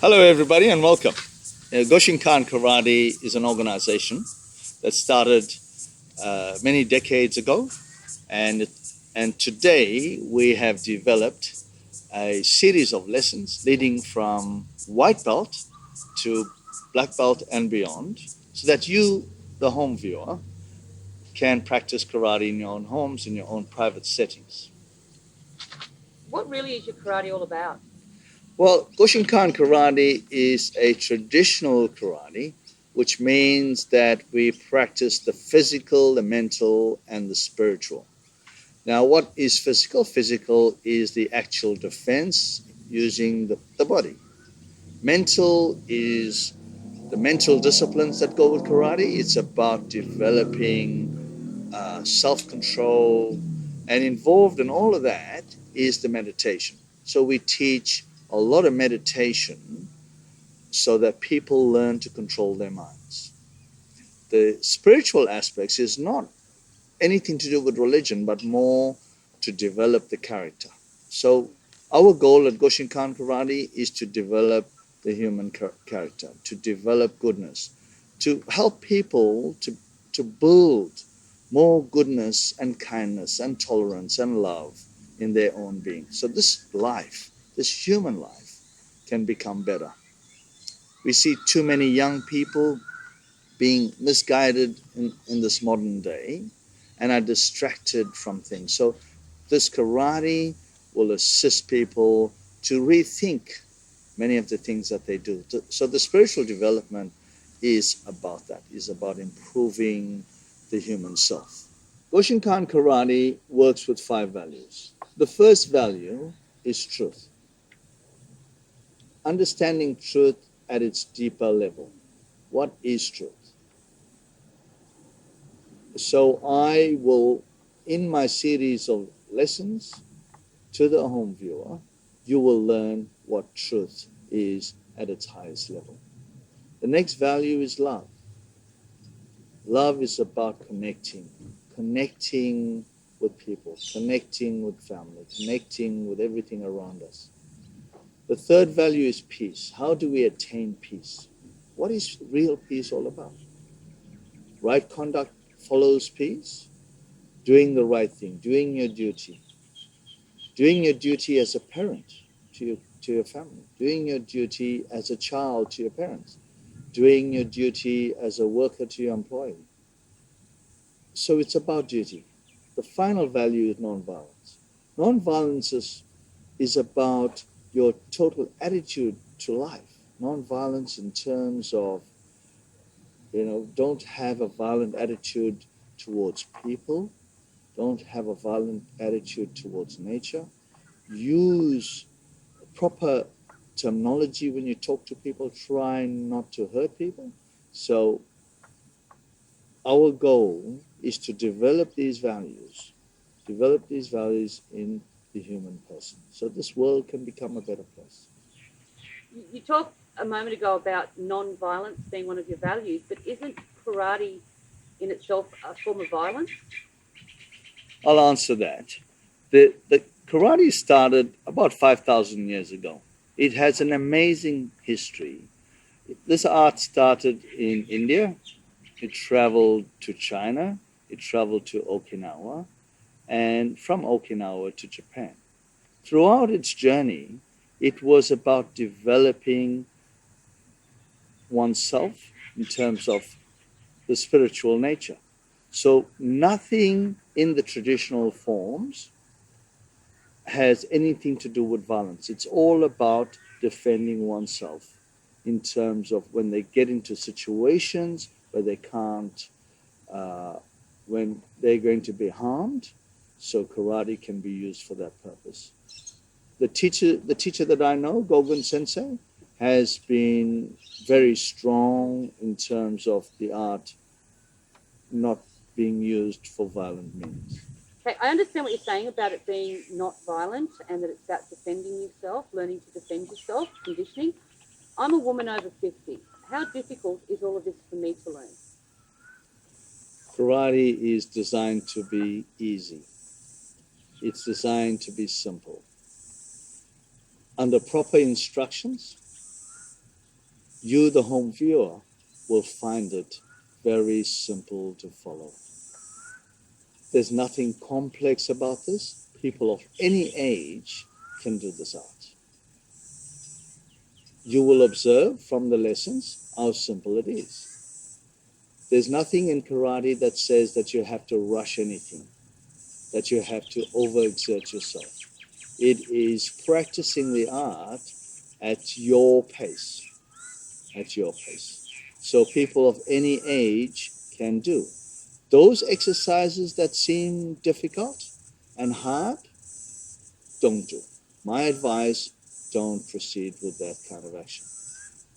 Hello, everybody, and welcome. Goshinkan Karate is an organization that started many decades ago, and today we have developed a series of lessons leading from white belt to black belt and beyond, so that you, the home viewer, can practice karate in your own homes, in your own private settings. What really is your karate all about? Well, Goshinkan Karate is a traditional karate, which means that we practice the physical, the mental, and the spiritual. Now, what is physical? Physical is the actual defense using the body. Mental is the mental disciplines that go with karate. It's about developing self control, and involved in all of that is the meditation. So we teach a lot of meditation so that people learn to control their minds. The spiritual aspects is not anything to do with religion, but more to develop the character. So our goal at Goshinkan Karate is to develop the human character, to develop goodness, to help people to build more goodness and kindness and tolerance and love in their own being. So this life, this human life, can become better. We see too many young people being misguided in this modern day and are distracted from things. So this karate will assist people to rethink many of the things that they do. So the spiritual development is about that, is about improving the human self. Goshinkan Karate works with 5 values. The first value is truth. Understanding truth at its deeper level. What is truth? So I will, in my series of lessons to the home viewer, you will learn what truth is at its highest level. The next value is love. Love is about connecting with people, connecting with family, connecting with everything around us. The third value is peace. How do we attain peace? What is real peace all about? Right conduct follows peace. Doing the right thing, doing your duty as a parent to your family, doing your duty as a child to your parents, doing your duty as a worker to your employee. So it's about duty. The final value is nonviolence. Nonviolence is about your total attitude to life. Nonviolence in terms of, don't have a violent attitude towards people, don't have a violent attitude towards nature. Use proper terminology when you talk to people. Try not to hurt people. So our goal is to develop these values in the human person, so this world can become a better place. You talked a moment ago about non-violence being one of your values, but isn't karate in itself a form of violence? I'll answer that. The karate started about 5,000 years ago. It has an amazing history. This art started in India. It traveled to China. It traveled to Okinawa, and from Okinawa to Japan. Throughout its journey, it was about developing oneself in terms of the spiritual nature. So nothing in the traditional forms has anything to do with violence. It's all about defending oneself in terms of when they get into situations where they can't, when they're going to be harmed. So karate can be used for that purpose. The teacher that I know, Gogun Sensei, has been very strong in terms of the art not being used for violent means. Okay, I understand what you're saying about it being not violent and that it's about defending yourself, learning to defend yourself, conditioning. I'm a woman over 50. How difficult is all of this for me to learn? Karate is designed to be easy. It's designed to be simple. Under proper instructions, you, the home viewer, will find it very simple to follow. There's nothing complex about this. People of any age can do this art. You will observe from the lessons how simple it is. There's nothing in karate that says that you have to rush anything, that you have to overexert yourself. It is practicing the art at your pace, at your pace. So people of any age can do. Those exercises that seem difficult and hard, don't do. My advice, don't proceed with that kind of action.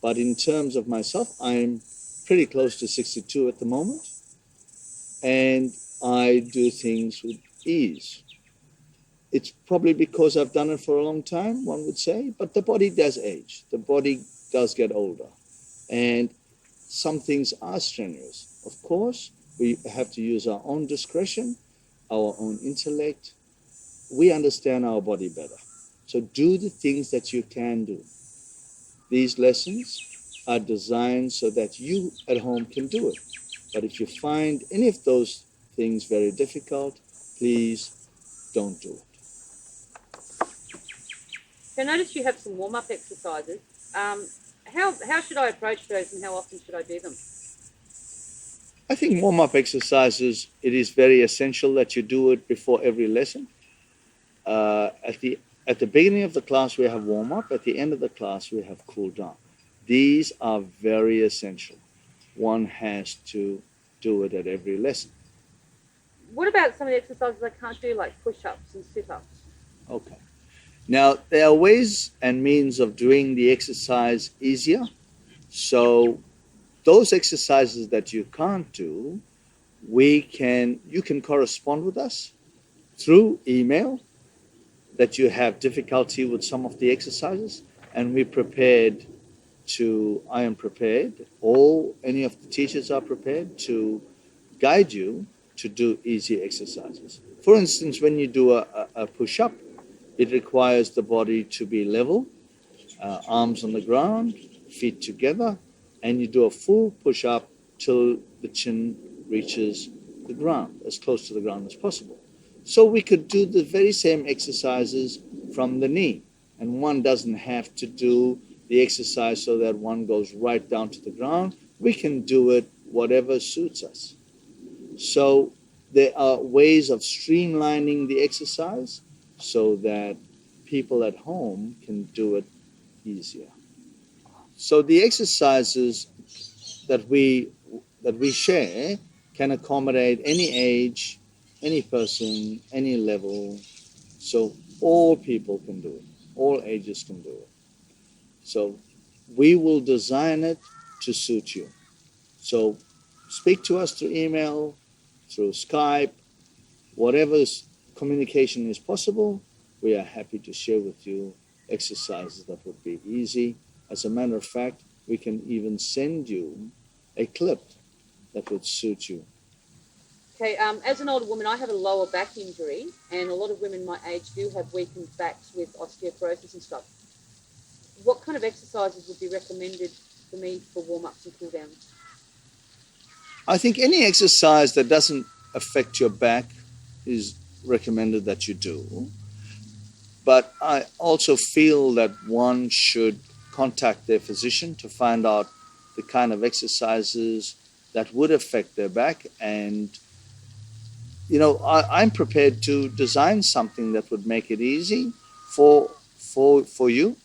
But in terms of myself, I'm pretty close to 62 at the moment, and I do things with ease. It's probably because I've done it for a long time, one would say, but the body does age. The body does get older, and some things are strenuous. Of course, we have to use our own discretion, our own intellect. We understand our body better. So do the things that you can do. These lessons are designed so that you at home can do it. But if you find any of those things very difficult, please don't do it. So notice you have some warm-up exercises. How should I approach those and how often should I do them? I think warm-up exercises, it is very essential that you do it before every lesson. At the beginning of the class, we have warm-up. At the end of the class, we have cool-down. These are very essential. One has to do it at every lesson. What about some of the exercises I can't do, like push-ups and sit-ups? Okay. Now, there are ways and means of doing the exercise easier. So those exercises that you can't do, you can correspond with us through email that you have difficulty with some of the exercises, and I am prepared, or any of the teachers are prepared to guide you to do easy exercises. For instance, when you do a push-up, it requires the body to be level, arms on the ground, feet together, and you do a full push-up till the chin reaches the ground, as close to the ground as possible. So we could do the very same exercises from the knee, and one doesn't have to do the exercise so that one goes right down to the ground. We can do it whatever suits us. So there are ways of streamlining the exercise so that people at home can do it easier. So the exercises that we share can accommodate any age, any person, any level. So all people can do it. All ages can do it. So we will design it to suit you. So speak to us through email, through Skype, whatever communication is possible. We are happy to share with you exercises that would be easy. As a matter of fact, we can even send you a clip that would suit you. Okay, as an older woman, I have a lower back injury, and a lot of women my age do have weakened backs with osteoporosis and stuff. What kind of exercises would be recommended for me for warm-ups and cool-downs? I think any exercise that doesn't affect your back is recommended that you do. But I also feel that one should contact their physician to find out the kind of exercises that would affect their back. And, I'm prepared to design something that would make it easy for you.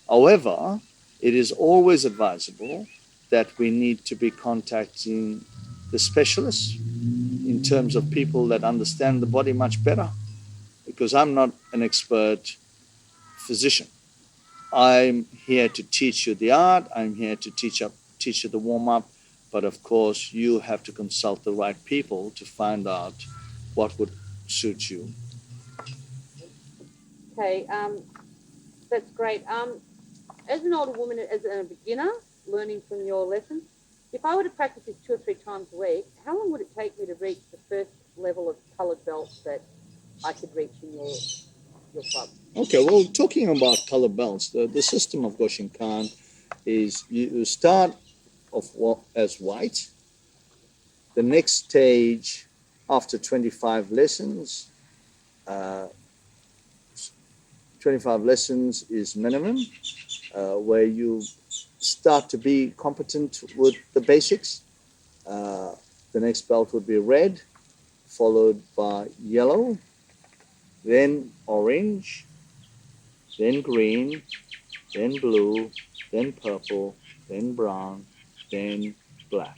However, it is always advisable that we need to be contacting the specialists in terms of people that understand the body much better, because I'm not an expert physician. I'm here to teach you the art. I'm here to teach you the warm-up. But of course, you have to consult the right people to find out what would suit you. Okay, that's great. As an older woman, as a beginner, learning from your lessons, if I were to practice this 2 or 3 times a week, how long would it take me to reach the first level of coloured belts that I could reach in your club? Okay, well, talking about color belts, the system of Goshinkan is you start as white. The next stage after 25 lessons, uh, 25 lessons is minimum, where you start to be competent with the basics. Uh, the next belt would be red, followed by yellow, then orange, then green, then blue, then purple, then brown, then black.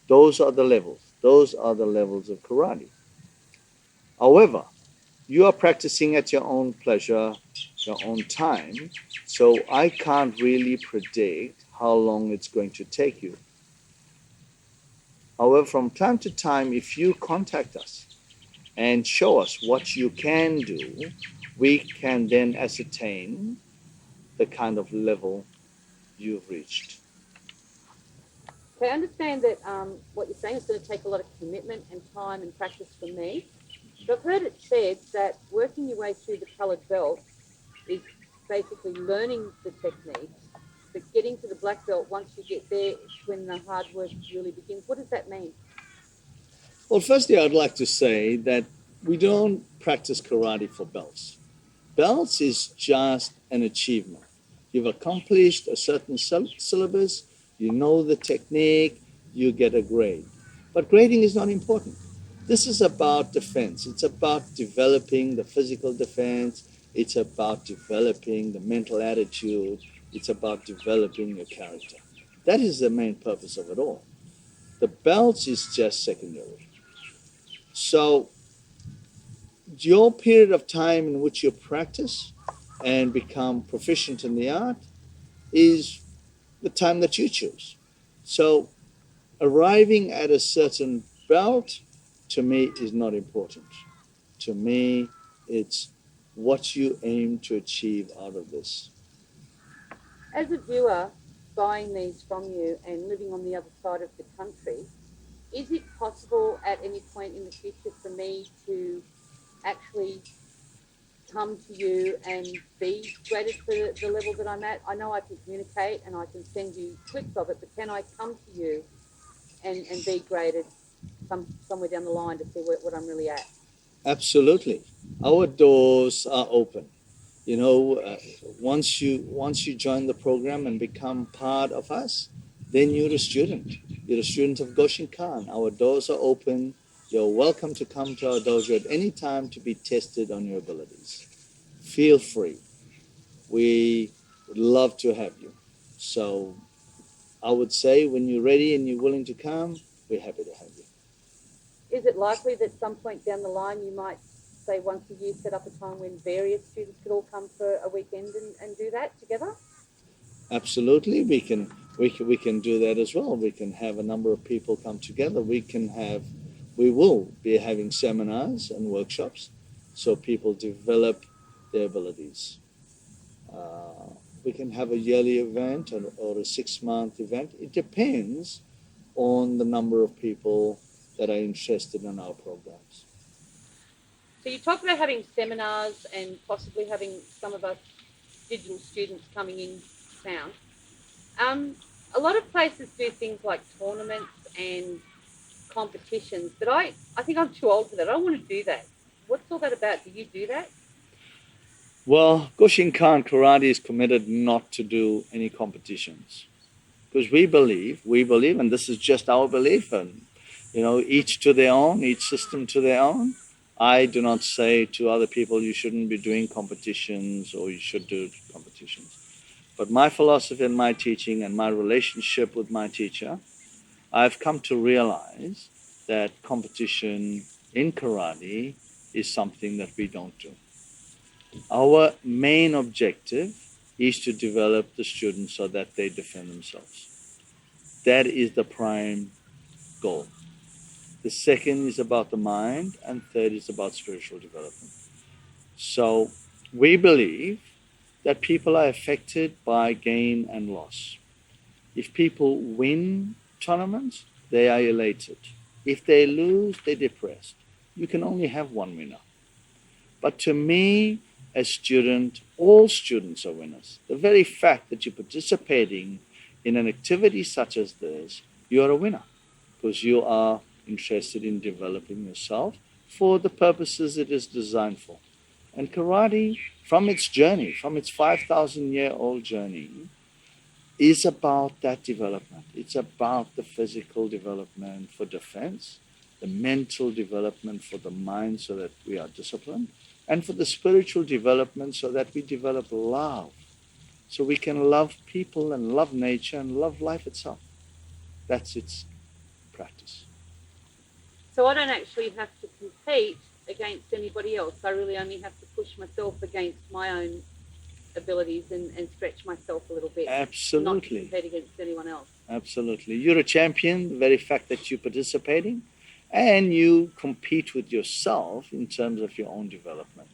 Those are the levels. Those are the levels of karate. However, you are practicing at your own pleasure, your own time, so I can't really predict how long it's going to take you. However, from time to time, if you contact us and show us what you can do, we can then ascertain the kind of level you've reached. Okay, I understand that what you're saying is going to take a lot of commitment and time and practice from me. But I've heard it said that working your way through the coloured belt is basically learning the techniques, but getting to the black belt, once you get there, it's when the hard work really begins. What does that mean? Well, firstly, I'd like to say that we don't practice karate for belts. Belts is just an achievement. You've accomplished a certain syllabus, you know the technique, you get a grade. But grading is not important. This is about defense. It's about developing the physical defense. It's about developing the mental attitude. It's about developing your character. That is the main purpose of it all. The belts is just secondary. So your period of time in which you practice and become proficient in the art is the time that you choose. So arriving at a certain belt to me is not important. To me, it's what you aim to achieve out of this. As a viewer, buying these from you and living on the other side of the country, is it possible at any point in the future for me to actually come to you and be graded for the level that I'm at? I know I can communicate and I can send you clips of it, but can I come to you and be graded somewhere down the line to see what I'm really at? Absolutely. Our doors are open. You know, once you join the program and become part of us, then you're a student. You're a student of Goshinkan. Our doors are open. You're welcome to come to our dojo at any time to be tested on your abilities. Feel free. We would love to have you. So I would say when you're ready and you're willing to come, we're happy to have you. Is it likely that some point down the line you might say once a year set up a time when various students could all come for a weekend and do that together? Absolutely, we can do that as well. We can have a number of people come together. We will be having seminars and workshops so people develop their abilities. We can have a yearly event or a 6-month event. It depends on the number of people that are interested in our programs. So you talked about having seminars and possibly having some of us digital students coming in town. Um, a lot of places do things like tournaments and competitions, but I think I'm too old for that. I don't want to do that. What's all that about? Do you do that? Well, Goshinkan Karate is committed not to do any competitions because we believe, and this is just our belief, and each to their own, each system to their own. I do not say to other people you shouldn't be doing competitions or you should do competitions. But my philosophy and my teaching and my relationship with my teacher, I've come to realize that competition in karate is something that we don't do. Our main objective is to develop the students so that they defend themselves. That is the prime goal. The second is about the mind, and third is about spiritual development. So we believe that people are affected by gain and loss. If people win tournaments, they are elated. If they lose, they're depressed. You can only have one winner. But to me, as student, all students are winners. The very fact that you're participating in an activity such as this, you are a winner because you are interested in developing yourself for the purposes it is designed for. And karate, from its journey, from its 5,000-year-old journey, is about that development. It's about the physical development for defense, the mental development for the mind so that we are disciplined, and for the spiritual development so that we develop love, so we can love people and love nature and love life itself. That's its practice. So I don't actually have to compete against anybody else. I really only have to push myself against my own abilities and stretch myself a little bit, not to Absolutely. compete against anyone else. Absolutely. You're a champion, the very fact that you're participating, and you compete with yourself in terms of your own development.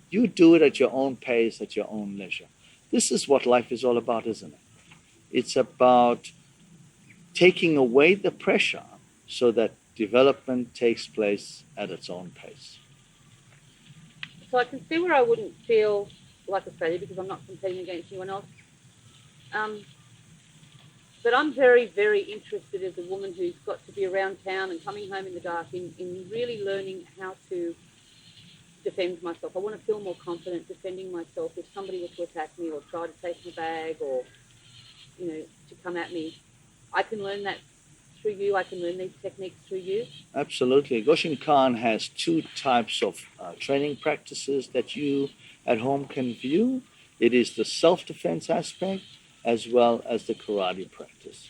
You do it at your own pace, at your own leisure. This is what life is all about, isn't it? It's about taking away the pressure so that development takes place at its own pace. So I can see where I wouldn't feel like a failure because I'm not competing against anyone else. Um, but I'm very, very interested as a woman who's got to be around town and coming home in the dark in really learning how to defend myself. I want to feel more confident defending myself if somebody were to attack me or try to take my bag or, to come at me. I can learn that through you. I can learn these techniques through you. Absolutely. Goshin Khan has two types of training practices that you at home can view. It is the self-defense aspect as well as the karate practice.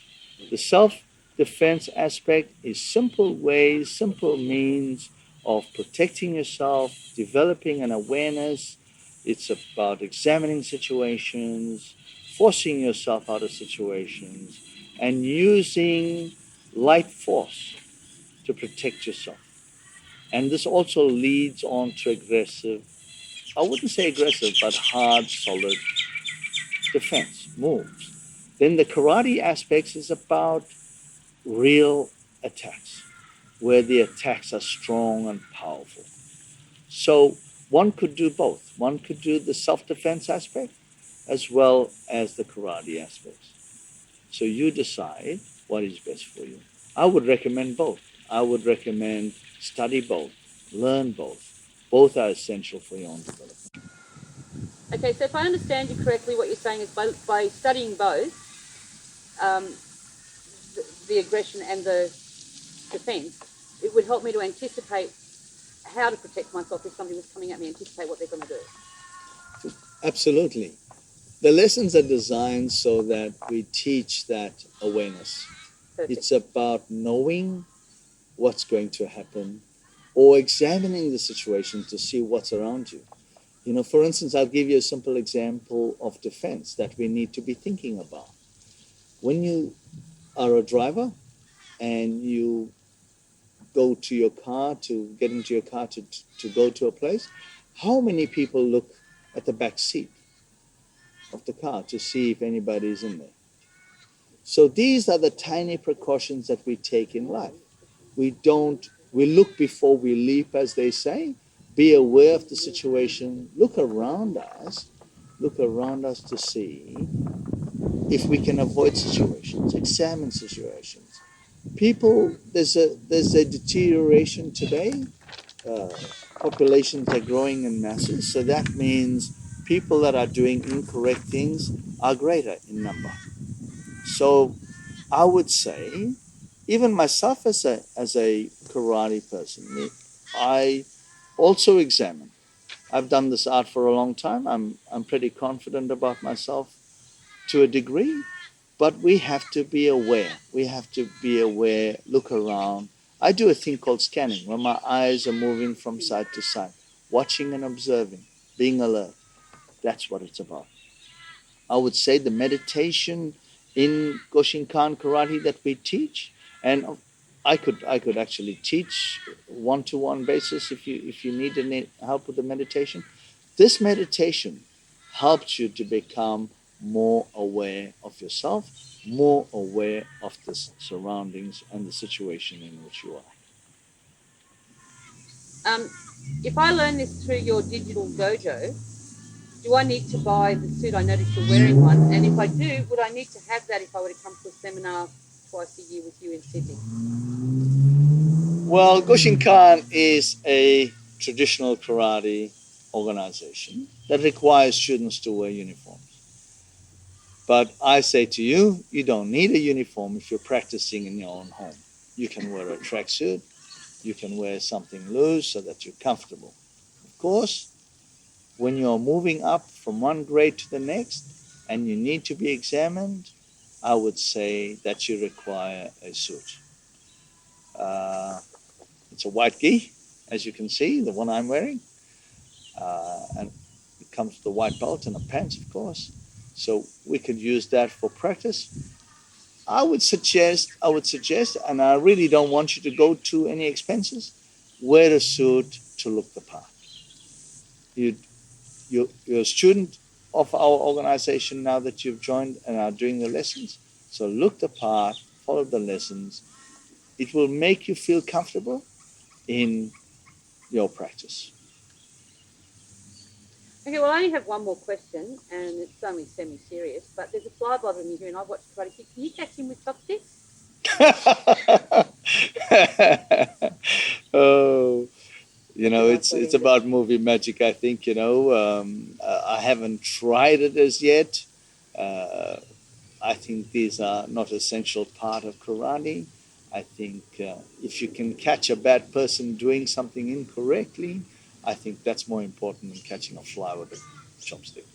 The self-defense aspect is simple ways, simple means of protecting yourself, developing an awareness. It's about examining situations, forcing yourself out of situations, and using light force to protect yourself. And this also leads on to aggressive, I wouldn't say aggressive, but hard, solid defense moves. Then the karate aspects is about real attacks, where the attacks are strong and powerful. So one could do both. One could do the self-defense aspect as well as the karate aspects. So you decide what is best for you. I would recommend both. I would recommend study both, learn both. Both are essential for your own development. Okay, so if I understand you correctly, what you're saying is by studying both, um, the aggression and the defence, it would help me to anticipate how to protect myself if somebody was coming at me, anticipate what they're going to do. Absolutely. The lessons are designed so that we teach that awareness. Perfect. It's about knowing what's going to happen or examining the situation to see what's around you. For instance, I'll give you a simple example of defense that we need to be thinking about. When you are a driver and you go to your car to get into your car to go to a place, how many people look at the back seat of the car to see if anybody's in there? So these are the tiny precautions that we take in life. We look before we leap, as they say. Be aware of the situation. Look around us to see if we can avoid situations, examine situations. People, there's a deterioration today. Uh, Populations are growing in masses, so that means people that are doing incorrect things are greater in number. So I would say, even myself as a karate person, I also examine. I've done this art for a long time. I'm pretty confident about myself to a degree, but we have to be aware. We have to be aware, look around. I do a thing called scanning, where my eyes are moving from side to side, watching and observing, being alert. That's what it's about. I would say the meditation in Goshinkan karate that we teach, and I could actually teach one-to-one basis if you need any help with the meditation. This meditation helps you to become more aware of yourself, more aware of the surroundings and the situation in which you are. If I learn this through your digital dojo, Do I need to buy the suit? I noticed you're wearing one. And if I do, would I need to have that if I were to come to a seminar twice a year with you in Sydney? Well, Goshinkan is a traditional karate organization that requires students to wear uniforms. But I say to you, you don't need a uniform if you're practicing in your own home. You can wear a tracksuit, you can wear something loose so that you're comfortable. Of course, when you're moving up from one grade to the next and you need to be examined, I would say that you require a suit. Uh, it's a white gi, as you can see, the one I'm wearing. And it comes with a white belt and a pants, of course. So we could use that for practice. I would suggest, and I really don't want you to go to any expenses, wear a suit to look the part. You, you're a student of our organization now that you've joined and are doing the lessons. So look the part, follow the lessons. It will make you feel comfortable in your practice. Okay, well, I only have one more question, and it's only semi-serious, but there's a fly bothering me here, and I watched Karate Kid. Can you catch him with chopsticks? Oh, Yeah, I it's thought he about movie magic. I think I haven't tried it as yet. Uh, I think these are not essential part of karate. I think if you can catch a bad person doing something incorrectly, I think that's more important than catching a fly with a chopstick.